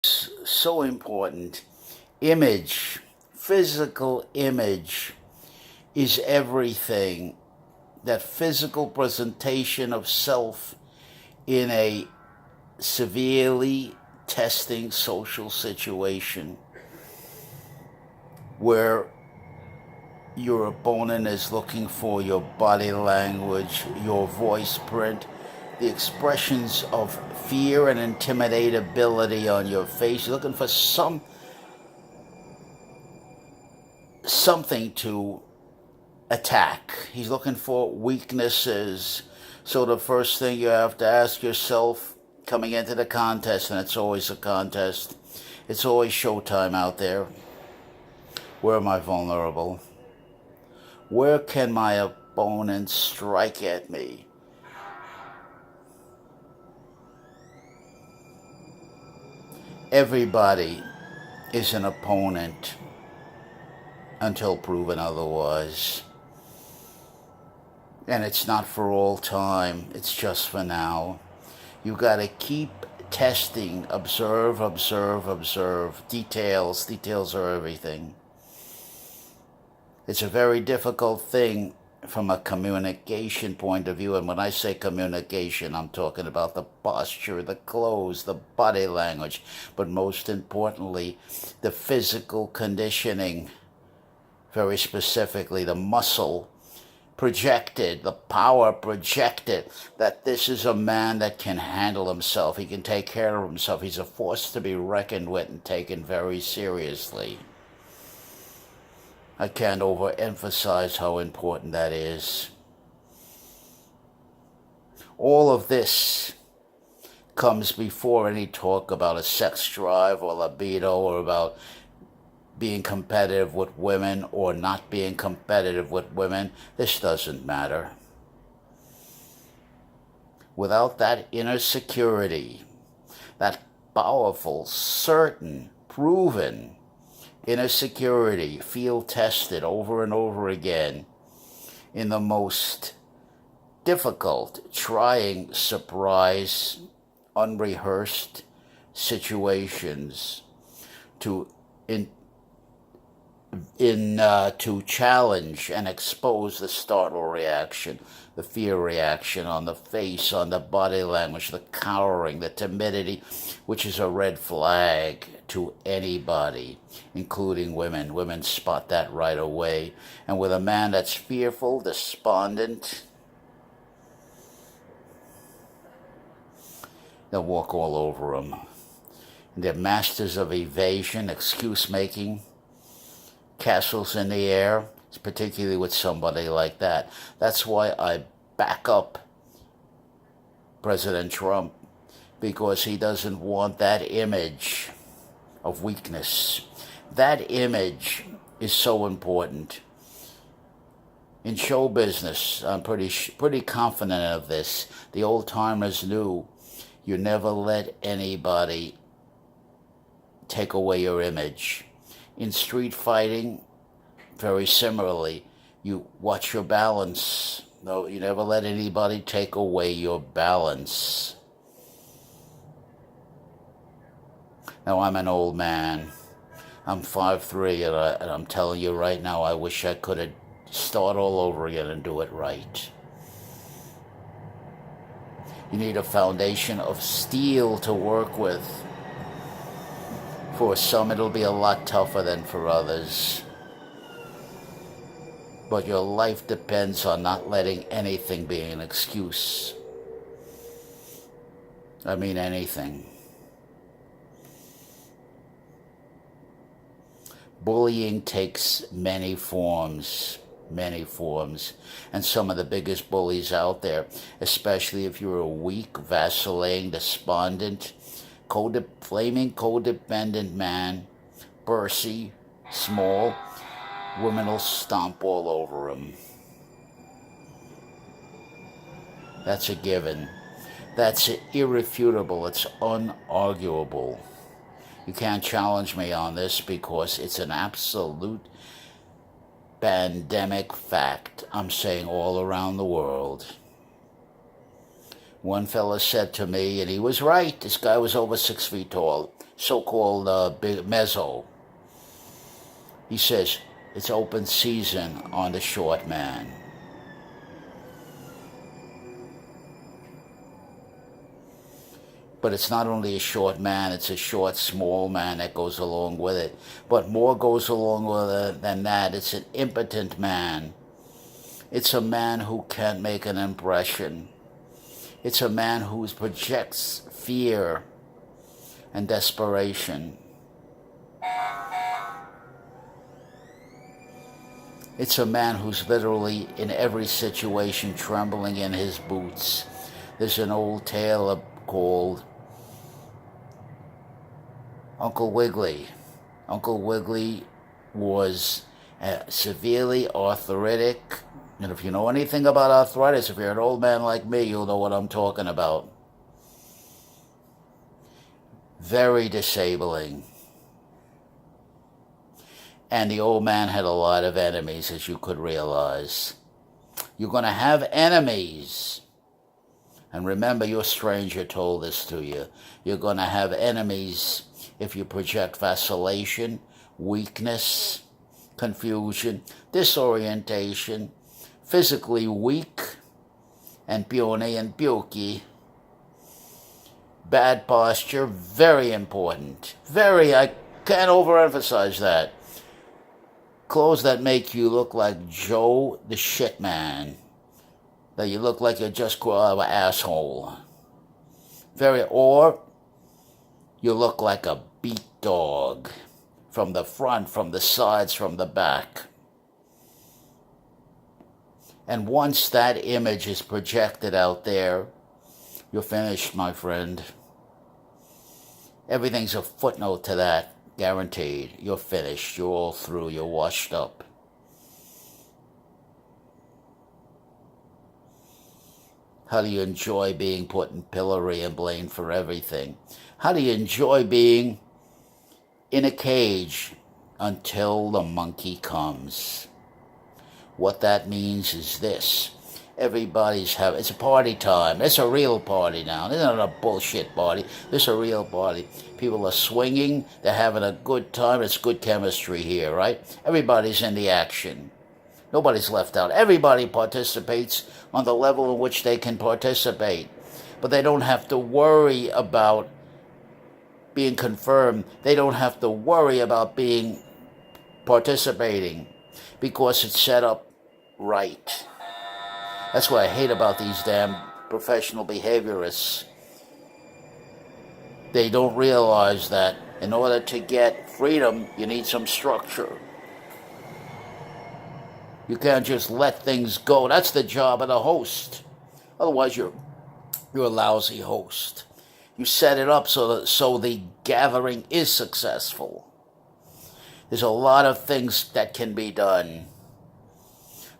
So important. Image, physical image is everything. That physical presentation of self in a severely testing social situation where your opponent is looking for your body language, your voice print, the expressions of fear and intimidability on your face. You're looking for something to attack. He's looking for weaknesses. So the first thing you have to ask yourself coming into the contest, and it's always a contest, it's always showtime out there. Where am I vulnerable? Where can my opponent strike at me? Everybody is an opponent until proven otherwise. And it's not for all time, it's just for now. You gotta keep testing, observe, observe, observe. Details are everything. It's a very difficult thing from a communication point of view. And when I say communication, I'm talking about the posture, the clothes, the body language, but most importantly, the physical conditioning, very specifically the muscle projected, the power projected, that this is a man that can handle himself. He can take care of himself. He's a force to be reckoned with and taken very seriously. I can't overemphasize how important that is. All of this comes before any talk about a sex drive or libido or about being competitive with women or not being competitive with women. This doesn't matter. Without that inner security, that powerful, certain, proven inner security, field tested over and over again in the most difficult, trying, surprise, unrehearsed situations to to challenge and expose the startle reaction, the fear reaction on the face, on the body language, the cowering, the timidity, which is a red flag to anybody, including women. Women spot that right away. And with a man that's fearful, despondent, they'll walk all over him. And they're masters of evasion, excuse making, castles in the air, particularly with somebody like that. That's why I back up President Trump, because he doesn't want that image of weakness. That image is so important. In show business, I'm pretty confident of this. The old timers knew you never let anybody take away your image. In street fighting, very similarly, you watch your balance. No, you never let anybody take away your balance. Now, I'm an old man. I'm 5'3", and I'm telling you right now, I wish I could start all over again and do it right. You need a foundation of steel to work with. For some, it'll be a lot tougher than for others. But your life depends on not letting anything be an excuse. I mean anything. Bullying takes many forms. And some of the biggest bullies out there, especially if you're a weak, vacillating, despondent, flaming codependent man, bursy, small, women will stomp all over him. That's a given. That's irrefutable. It's unarguable. You can't challenge me on this because it's an absolute pandemic fact. I'm saying all around the world. One fella said to me, and he was right, this guy was over 6 feet tall. so-called big mezzo. He says it's open season on the short man. But it's not only a short man, it's a short, small man that goes along with it. But more goes along with it than that. It's an impotent man. It's a man who can't make an impression. It's a man who projects fear and desperation. It's a man who's literally in every situation trembling in his boots. There's an old tale called Uncle Wiggily. Uncle Wiggily was severely arthritic. And if you know anything about arthritis, if you're an old man like me, you'll know what I'm talking about. Very disabling. And the old man had a lot of enemies, as you could realize. You're going to have enemies. And remember, your stranger told this to you. You're going to have enemies if you project vacillation, weakness, confusion, disorientation, physically weak, and puny and pukey. Bad posture, very important. I can't overemphasize that. Clothes that make you look like Joe the shit man. That you look like you just grew out of an asshole. Or you look like a beat dog. From the front, from the sides, from the back. And once that image is projected out there, you're finished, my friend. Everything's a footnote to that, guaranteed. You're finished, you're all through, you're washed up. How do you enjoy being put in pillory and blamed for everything? How do you enjoy being in a cage until the monkey comes? What that means is this. It's a party time. It's a real party now. It's not a bullshit party. It's a real party. People are swinging. They're having a good time. It's good chemistry here, right? Everybody's in the action. Nobody's left out. Everybody participates on the level in which they can participate. But they don't have to worry about being confirmed. They don't have to worry about participating because it's set up right. That's what I hate about these damn professional behaviorists. They don't realize that in order to get freedom, you need some structure. You can't just let things go. That's the job of the host. Otherwise, you're a lousy host. You set it up so the gathering is successful. There's a lot of things that can be done.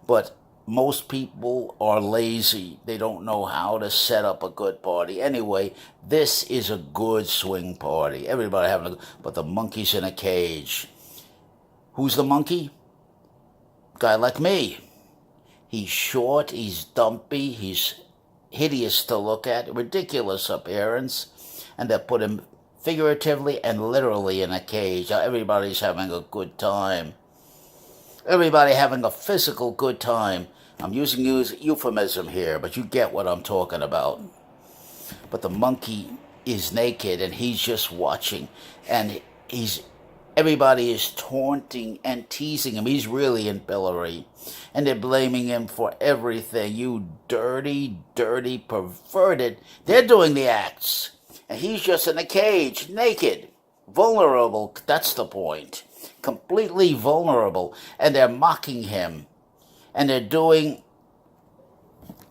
But most people are lazy. They don't know how to set up a good party. Anyway, this is a good swing party. Everybody but the monkey's in a cage. Who's the monkey? Guy like me. He's short, he's dumpy, he's hideous to look at, ridiculous appearance, and they put him figuratively and literally in a cage. Everybody's having a good time. Everybody having a physical good time. I'm using euphemism here, but you get what I'm talking about. But the monkey is naked and he's just watching, and everybody is taunting and teasing him. He's really in pillory. And they're blaming him for everything. You dirty, dirty, perverted. They're doing the acts. And he's just in a cage, naked, vulnerable. That's the point. Completely vulnerable. And they're mocking him. And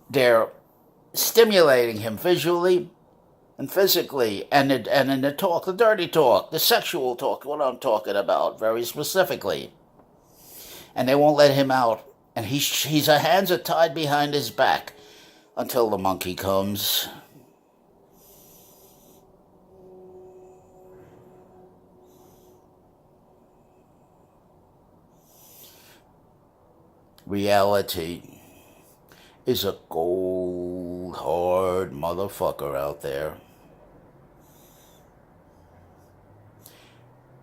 they're stimulating him visually and physically, and in the talk, the dirty talk, the sexual talk, what I'm talking about very specifically. And they won't let his out, and his hands are tied behind his back until the monkey comes. Reality is a cold, hard motherfucker out there.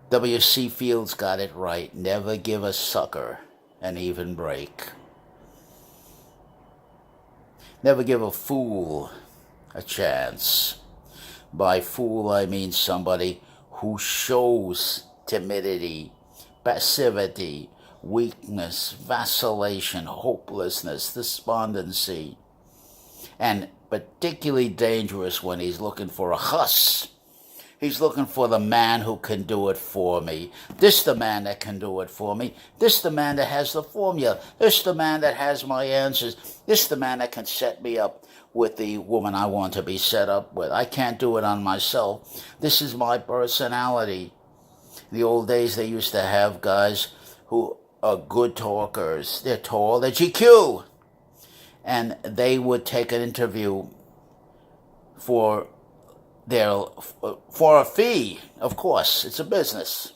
W.C. Fields got it right. Never give a sucker an even break. Never give a fool a chance. By fool, I mean somebody who shows timidity, passivity, weakness, vacillation, hopelessness, despondency, and particularly dangerous when he's looking for a huss. He's looking for the man who can do it for me. This the man that can do it for me. This the man that has the formula. This the man that has my answers. This the man that can set me up with the woman I want to be set up with. I can't do it on myself. This is my personality. In the old days, they used to have guys who are good talkers. They're tall, they're GQ. And they would take an interview for a fee. Of course, it's a business.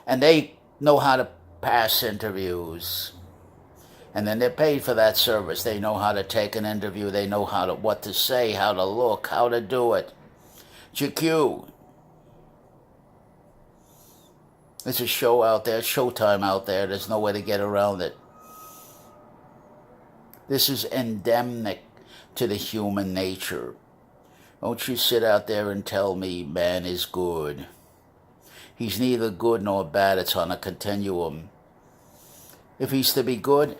And they know how to pass interviews. And then they're paid for that service. They know how to take an interview. They know what to say, how to look, how to do it. GQ. There's a show out there, Showtime out there. There's no way to get around it. This is endemic to the human nature. Don't you sit out there and tell me man is good. He's neither good nor bad. It's on a continuum. If he's to be good,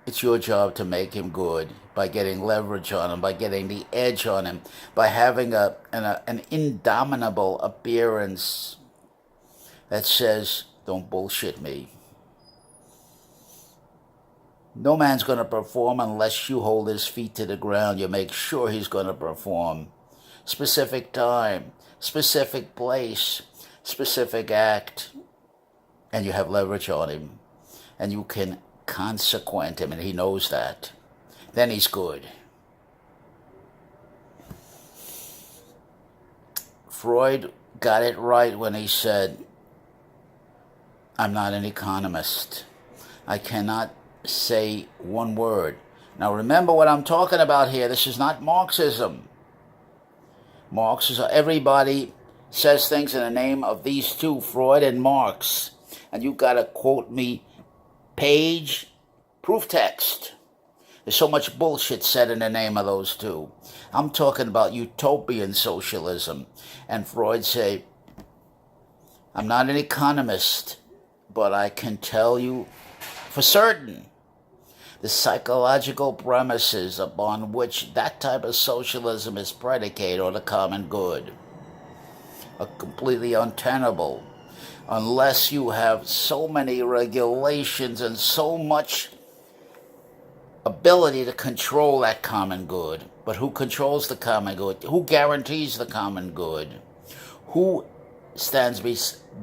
it's your job to make him good by getting leverage on him, by getting the edge on him, by having an indomitable appearance that says, don't bullshit me. No man's going to perform unless you hold his feet to the ground. You make sure he's going to perform. Specific time, specific place, specific act, and you have leverage on him. And you can consequent him, and he knows that. Then he's good. Freud got it right when he said, I'm not an economist. I cannot say one word. Now remember what I'm talking about here. This is not Marxism. Everybody says things in the name of these two, Freud and Marx. And you got to quote me page, proof text. There's so much bullshit said in the name of those two. I'm talking about utopian socialism. And Freud say, I'm not an economist, but I can tell you for certain the psychological premises upon which that type of socialism is predicated on the common good are completely untenable unless you have so many regulations and so much ability to control that common good. But who controls the common good? Who guarantees the common good? Who stands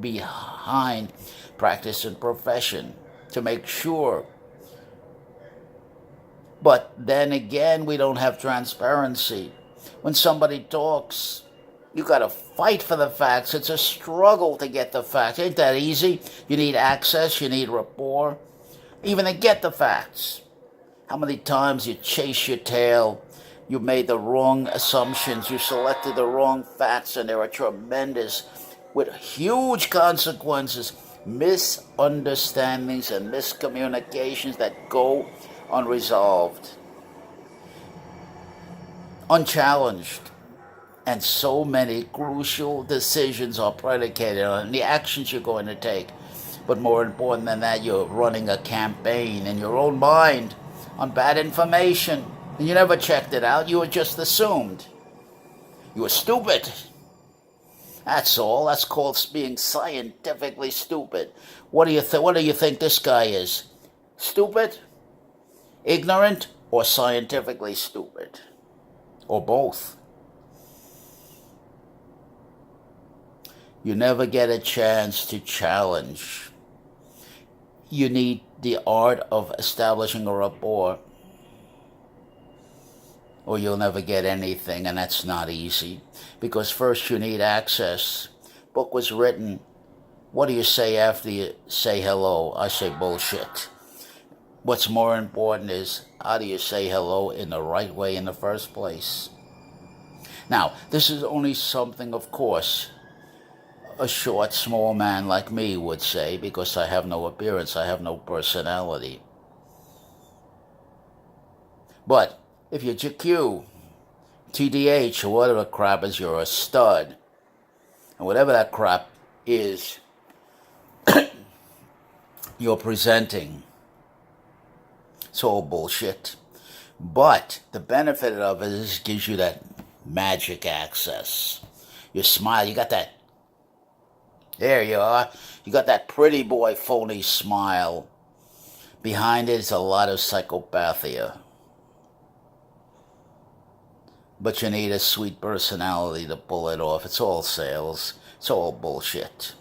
behind practice and profession to make sure? But then again, we don't have transparency. When somebody talks, you got to fight for the facts. It's a struggle to get the facts. Ain't that easy? You need access, you need rapport, even to get the facts. How many times you chase your tail, you made the wrong assumptions, you selected the wrong facts, and there are tremendous, with huge consequences, misunderstandings and miscommunications that go unresolved, unchallenged. And so many crucial decisions are predicated on the actions you're going to take. But more important than that, you're running a campaign in your own mind on bad information. And you never checked it out. You were just assumed. You were stupid. That's all. That's called being scientifically stupid. What do you think this guy is? Stupid? Ignorant? Or scientifically stupid? Or both? You never get a chance to challenge. You need the art of establishing a rapport, or you'll never get anything, and that's not easy. Because first you need access. Book was written, what do you say after you say hello? I say bullshit. What's more important is, how do you say hello in the right way in the first place? Now, this is only something, of course, a short, small man like me would say, because I have no appearance, I have no personality. But if you're GQ, TDH, or whatever crap is, you're a stud. And whatever that crap is you're presenting, it's all bullshit. But the benefit of it is it gives you that magic access. You smile, you got that, there you are, you got that pretty boy phony smile. Behind it is a lot of psychopathia. But you need a sweet personality to pull it off. It's all sales. It's all bullshit.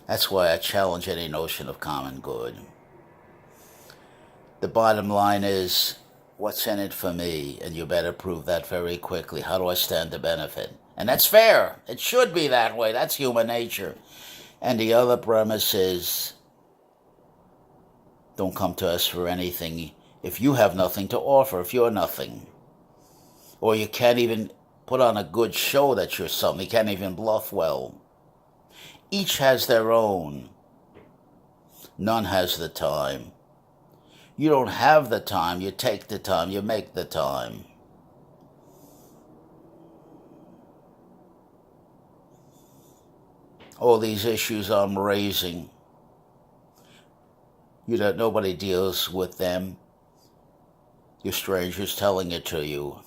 That's why I challenge any notion of common good. The bottom line is, what's in it for me? And you better prove that very quickly. How do I stand to benefit? And that's fair. It should be that way. That's human nature. And the other premise is, don't come to us for anything if you have nothing to offer, if you're nothing. Or you can't even put on a good show that you're something. You can't even bluff well. Each has their own. None has the time. You don't have the time. You take the time. You make the time. All these issues I'm raising, nobody deals with them. Your stranger's telling it to you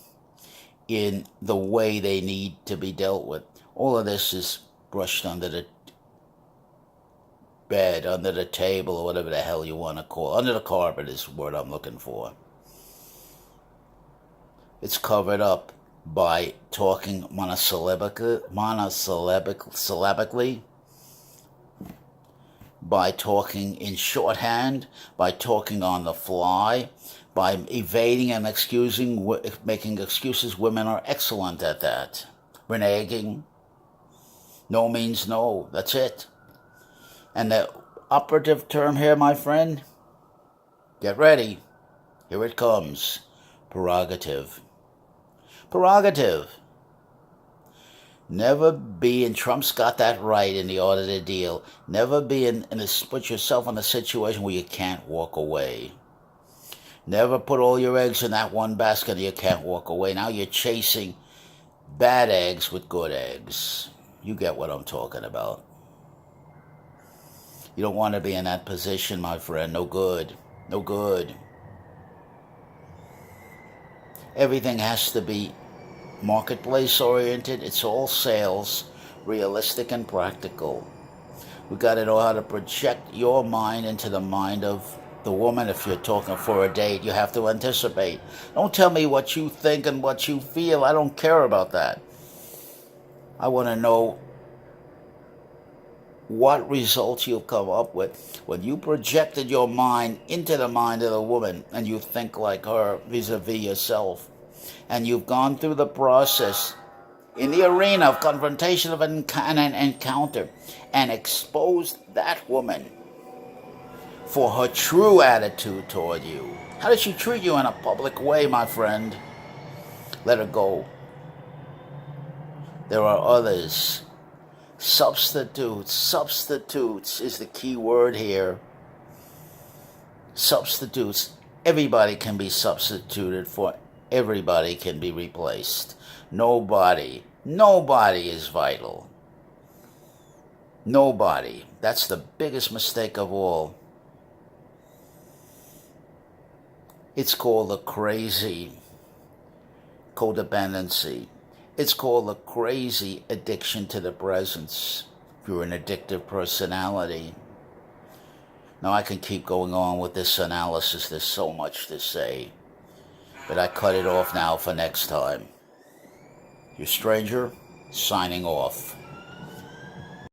in the way they need to be dealt with. All of this is brushed under the bed, under the table, or whatever the hell you want to call it. Under the carpet is the word I'm looking for. It's covered up by talking monosyllabically, by talking in shorthand, by talking on the fly, by evading and making excuses. Women are excellent at that. Reneging. No means no. That's it. And the operative term here, my friend, get ready. Here it comes. Prerogative. Prerogative. Never be, and Trump's got that right in the Art of the Deal, never be put yourself in a situation where you can't walk away. Never put all your eggs in that one basket and you can't walk away. Now you're chasing bad eggs with good eggs. You get what I'm talking about. You don't want to be in that position, my friend. No good. No good. Everything has to be marketplace oriented. It's all sales, realistic and practical. We got to know how to project your mind into the mind of the woman. If you're talking for a date, you have to anticipate. Don't tell me what you think and what you feel. I don't care about that. I want to know what results you'll come up with when you projected your mind into the mind of the woman and you think like her vis-a-vis yourself. And you've gone through the process in the arena of confrontation of an encounter and exposed that woman for her true attitude toward you. How did she treat you in a public way, my friend? Let her go. There are others. Substitutes. Substitutes is the key word here. Substitutes. Everybody can be substituted for. Everybody can be replaced. Nobody is vital. Nobody. That's the biggest mistake of all. It's called a crazy codependency. It's called a crazy addiction to the presence. If you're an addictive personality. Now I can keep going on with this analysis. There's so much to say. But I cut it off now for next time. Your stranger, signing off.